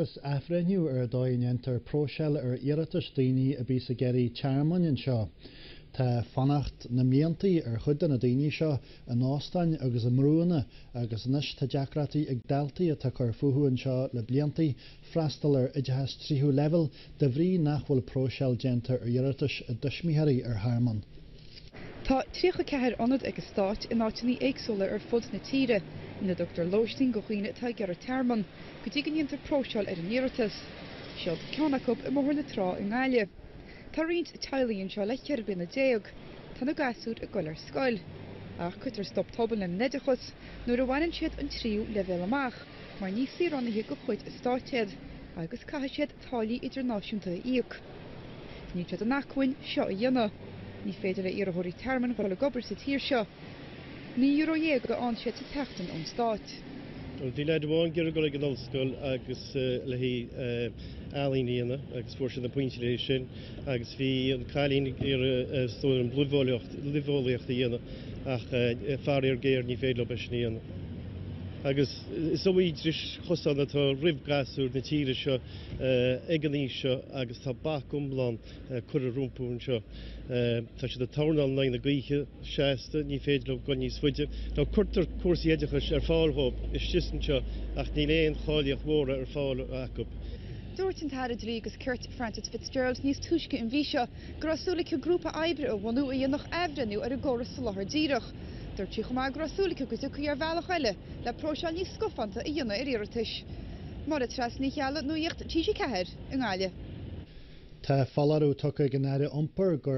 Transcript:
Agus afreniu dóinentar prósel iiritas daoine a bhí sa geirí tearmainn seo. Tá fannacht na miantaí chuid na daoine seo an ástainn agus an mrúna agus níos tá deacrataí ag ndaltaí a tá chur futhúin seo le bliantaí freasal idethes tríú level de bhrí nach bhfuil prósel gentar iiritas a dusmíthairí Harman. Tá TG4 anad agus stáit in áitiní éagsúla fud na tíre. Na Dr. Lóistín go chuoine tá gear tearman, go dtí ganniontar próseáil an iiritas. Seod ceannachub i mthór na trá in Gaillimhe. Tá riont tealaíonn seo le ceir bina déag, tá na gasúd a gcoil ollscoil. Ach chutar stop tabal na nedachos, nuair a bhaineann siad an tríú level amach, mar ní saoránaithe go chuid is stáitiad, agus caithfidh siad tálaí idirnáisiúnta íoc. Ní siad a nachcuin seo a dhéanamh, ní féidir le iarthóirí tearman bhfuil a gobar sa tír seo. Ní euro go an siad sa teachtain an stáit. Bhí le bháin gur go an ollscoil agus le hí ealaíonna agus fuair sin na pointí le sin agus bhí an cailín ar stóir an bhlúdhólaíocht a dhéanamh ach fear géir ní féidir le sníana. Agus is óí dris chosanna tá ribhgasú na tíre seo ag an seo agus tá bach umlan chur a rúmpún seo. Tá si a tánal na gaoithe seasta ní féidir le go níos fuide. Tá chuirtar cuasaí éidechas ar fáilthób is sisan seo ach ní léon cháileach mhóra ar fáil acu. Dúirt an Tara Drí agus Kurt Francis Fitzgerald níos tuisce in bhí seo grasúlacha grúpa ebre a bhhanú a dhéanach ebrenú ar a gcóras Sholáthar Díreach. Dúirt si chumá grasúlacha go chu ar bhealach eile le próseáil níos scofanta a dhéanamh ar iiritas. Mar a tras ní chealla nuíocht TG4 in Gaillimhe. Tá fallarú tucha gnéire iompar gur